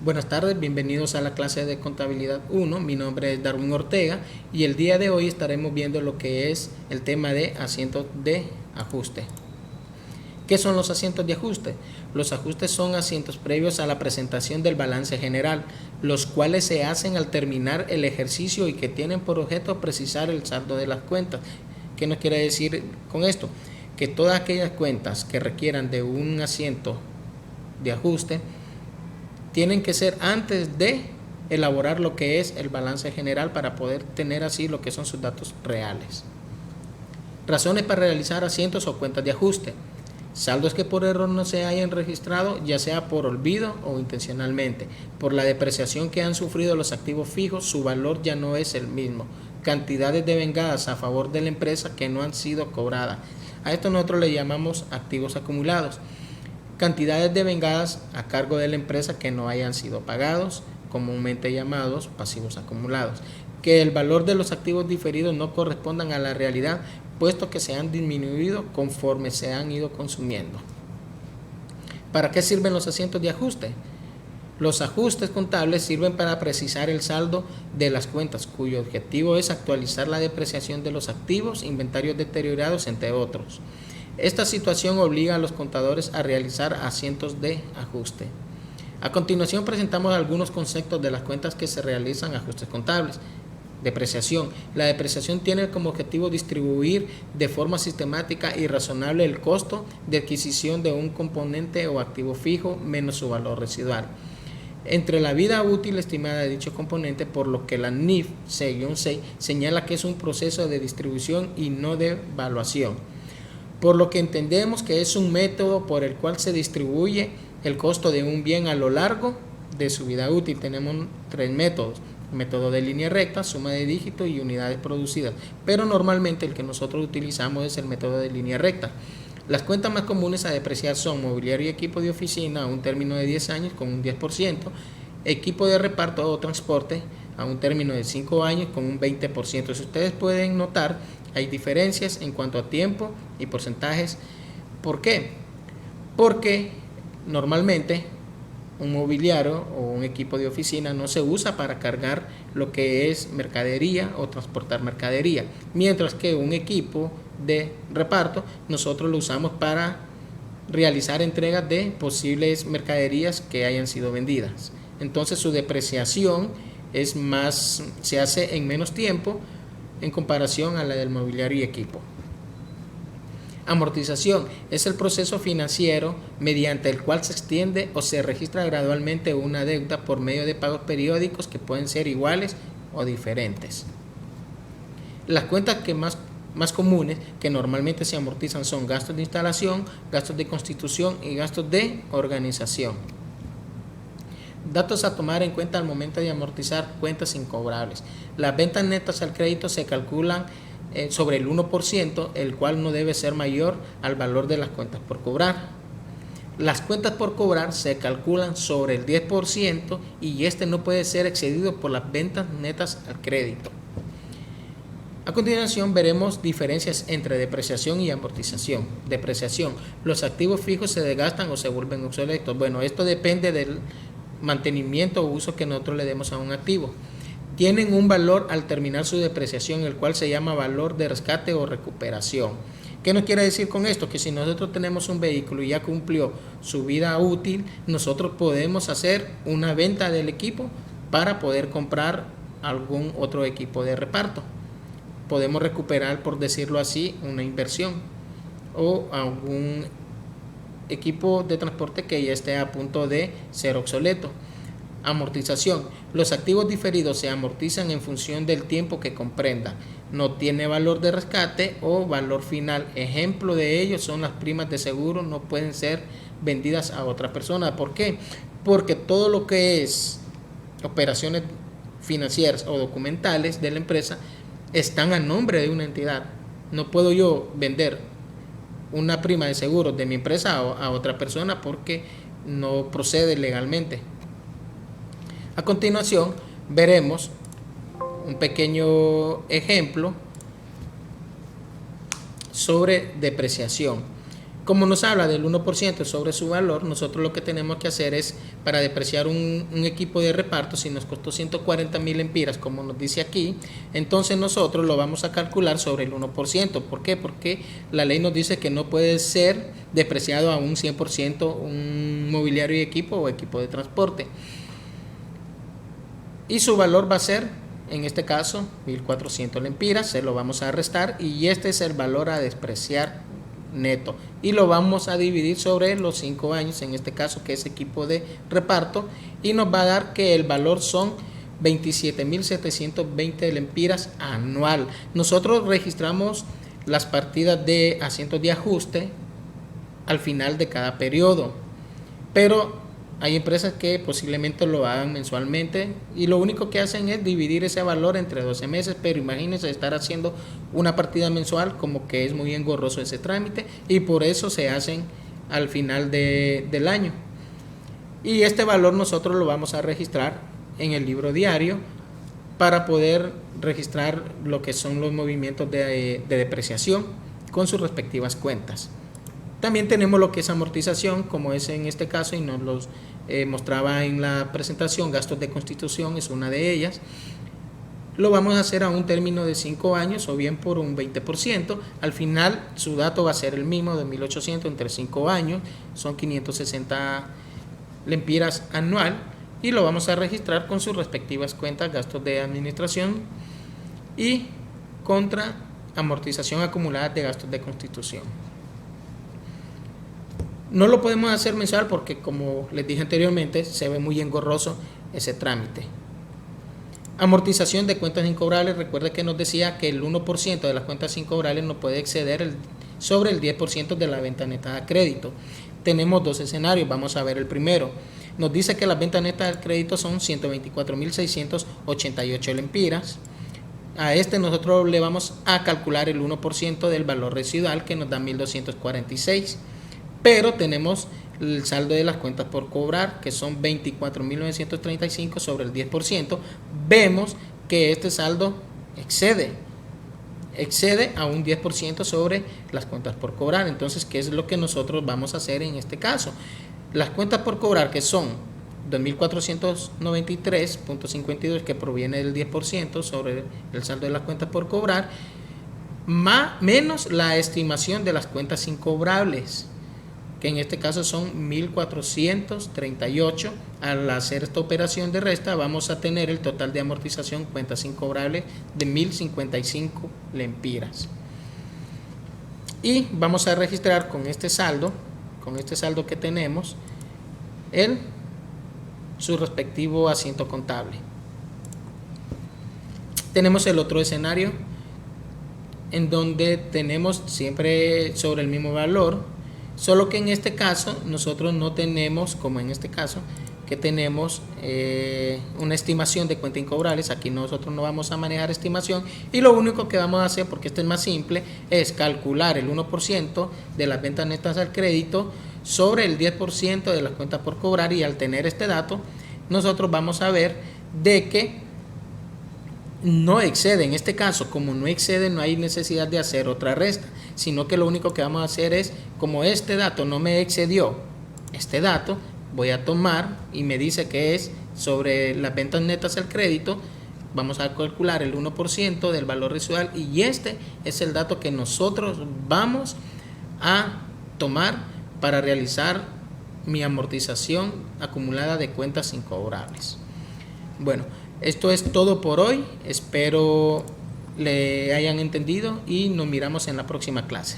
Buenas tardes, bienvenidos a la clase de Contabilidad 1. Mi nombre es Darwin Ortega y el día de hoy estaremos viendo lo que es el tema de asientos de ajuste. ¿Qué son los asientos de ajuste? Los ajustes son asientos previos a la presentación del balance general, los cuales se hacen al terminar el ejercicio y que tienen por objeto precisar el saldo de las cuentas. ¿Qué nos quiere decir con esto? Que todas aquellas cuentas que requieran de un asiento de ajuste tienen que ser antes de elaborar lo que es el balance general para poder tener así lo que son sus datos reales. Razones para realizar asientos o cuentas de ajuste. Saldos que por error no se hayan registrado, ya sea por olvido o intencionalmente. Por la depreciación que han sufrido los activos fijos, su valor ya no es el mismo. Cantidades devengadas a favor de la empresa que no han sido cobradas. A esto nosotros le llamamos activos acumulados. Cantidades devengadas a cargo de la empresa que no hayan sido pagados, comúnmente llamados pasivos acumulados. Que el valor de los activos diferidos no correspondan a la realidad, puesto que se han disminuido conforme se han ido consumiendo. ¿Para qué sirven los asientos de ajuste? Los ajustes contables sirven para precisar el saldo de las cuentas, cuyo objetivo es actualizar la depreciación de los activos, inventarios deteriorados, entre otros. Esta situación obliga a los contadores a realizar asientos de ajuste. A continuación presentamos algunos conceptos de las cuentas que se realizan ajustes contables. Depreciación. La depreciación tiene como objetivo distribuir de forma sistemática y razonable el costo de adquisición de un componente o activo fijo menos su valor residual entre la vida útil estimada de dicho componente, por lo que la NIF C-6 señala que es un proceso de distribución y no de evaluación. Por lo que entendemos que es un método por el cual se distribuye el costo de un bien a lo largo de su vida útil. Tenemos tres métodos: método de línea recta, suma de dígitos y unidades producidas, pero normalmente el que nosotros utilizamos es el método de línea recta. Las cuentas más comunes a depreciar son mobiliario y equipo de oficina a un término de 10 años con un 10%, equipo de reparto o transporte a un término de 5 años con un 20%. Si ustedes pueden notar, hay diferencias en cuanto a tiempo y porcentajes. ¿Por qué? Porque normalmente un mobiliario o un equipo de oficina no se usa para cargar lo que es mercadería o transportar mercadería, mientras que un equipo de reparto nosotros lo usamos para realizar entregas de posibles mercaderías que hayan sido vendidas. Entonces su depreciación es más, se hace en menos tiempo en comparación a la del mobiliario y equipo. Amortización es el proceso financiero mediante el cual se extiende o se registra gradualmente una deuda por medio de pagos periódicos que pueden ser iguales o diferentes. Las cuentas que más comunes que normalmente se amortizan son gastos de instalación, gastos de constitución y gastos de organización. Datos a tomar en cuenta al momento de amortizar cuentas incobrables. Las ventas netas al crédito se calculan sobre el 1%, el cual no debe ser mayor al valor de las cuentas por cobrar. Las cuentas por cobrar se calculan sobre el 10% y este no puede ser excedido por las ventas netas al crédito. A continuación veremos diferencias entre depreciación y amortización. Depreciación. Los activos fijos se desgastan o se vuelven obsoletos. Bueno, esto depende del mantenimiento o uso que nosotros le demos a un activo. Tienen un valor al terminar su depreciación, el cual se llama valor de rescate o recuperación. ¿Qué nos quiere decir con esto? Que si nosotros tenemos un vehículo y ya cumplió su vida útil, nosotros podemos hacer una venta del equipo para poder comprar algún otro equipo de reparto. Podemos recuperar, por decirlo así, una inversión o algún equipo de transporte que ya esté a punto de ser obsoleto. Amortización. Los activos diferidos se amortizan en función del tiempo que comprenda. No tiene valor de rescate o valor final. Ejemplo de ello son las primas de seguro, no pueden ser vendidas a otra persona. ¿Por qué? Porque todo lo que es operaciones financieras o documentales de la empresa están a nombre de una entidad. No puedo yo vender una prima de seguro de mi empresa a otra persona porque no procede legalmente. A continuación veremos un pequeño ejemplo sobre depreciación. Como nos habla del 1% sobre su valor, nosotros lo que tenemos que hacer es, para depreciar un equipo de reparto, si nos costó 140.000 lempiras, como nos dice aquí, entonces nosotros lo vamos a calcular sobre el 1%. ¿Por qué? Porque la ley nos dice que no puede ser depreciado a un 100% un mobiliario y equipo o equipo de transporte. Y su valor va a ser, en este caso, 1.400 lempiras, se lo vamos a restar y este es el valor a despreciar neto y lo vamos a dividir sobre los 5 años, en este caso que es equipo de reparto, y nos va a dar que el valor son 27.720 lempiras anual. Nosotros registramos las partidas de asientos de ajuste al final de cada periodo, pero hay empresas que posiblemente lo hagan mensualmente y lo único que hacen es dividir ese valor entre 12 meses, pero imagínense estar haciendo una partida mensual, como que es muy engorroso ese trámite y por eso se hacen al final del año. Y este valor nosotros lo vamos a registrar en el libro diario para poder registrar lo que son los movimientos de depreciación con sus respectivas cuentas. También tenemos lo que es amortización, como es en este caso y nos los mostraba en la presentación. Gastos de constitución es una de ellas. Lo vamos a hacer a un término de 5 años o bien por un 20%. Al final su dato va a ser el mismo, de 1.800 entre 5 años, son 560 lempiras anual y lo vamos a registrar con sus respectivas cuentas, gastos de administración y contra amortización acumulada de gastos de constitución. No lo podemos hacer mensual porque, como les dije anteriormente, se ve muy engorroso ese trámite. Amortización de cuentas incobrables. Recuerde que nos decía que el 1% de las cuentas incobrables no puede exceder sobre el 10% de la venta neta a crédito. Tenemos dos escenarios, vamos a ver el primero. Nos dice que las ventas netas al crédito son 124.688 lempiras. A este nosotros le vamos a calcular el 1% del valor residual, que nos da 1.246. Pero tenemos el saldo de las cuentas por cobrar, que son 24.935 sobre el 10%. Vemos que este saldo excede a un 10% sobre las cuentas por cobrar. Entonces, ¿qué es lo que nosotros vamos a hacer en este caso? Las cuentas por cobrar, que son 2.493.52, que proviene del 10% sobre el saldo de las cuentas por cobrar, menos la estimación de las cuentas incobrables, que en este caso son 1.438. Al hacer esta operación de resta vamos a tener el total de amortización cuentas incobrables de 1.055 lempiras. Y vamos a registrar con este saldo que tenemos, su respectivo asiento contable. Tenemos el otro escenario en donde tenemos siempre sobre el mismo valor, solo que en este caso nosotros no tenemos, como en este caso, que tenemos una estimación de cuentas incobrables. Aquí nosotros no vamos a manejar estimación y lo único que vamos a hacer, porque esto es más simple, es calcular el 1% de las ventas netas al crédito sobre el 10% de las cuentas por cobrar, y al tener este dato nosotros vamos a ver de que no excede. En este caso, como no excede, no hay necesidad de hacer otra resta, sino que lo único que vamos a hacer es, como este dato no me excedió, este dato voy a tomar y me dice que es sobre las ventas netas al crédito, vamos a calcular el 1% del valor residual y este es el dato que nosotros vamos a tomar para realizar mi amortización acumulada de cuentas incobrables. Bueno, esto es todo por hoy, espero le hayan entendido y nos miramos en la próxima clase.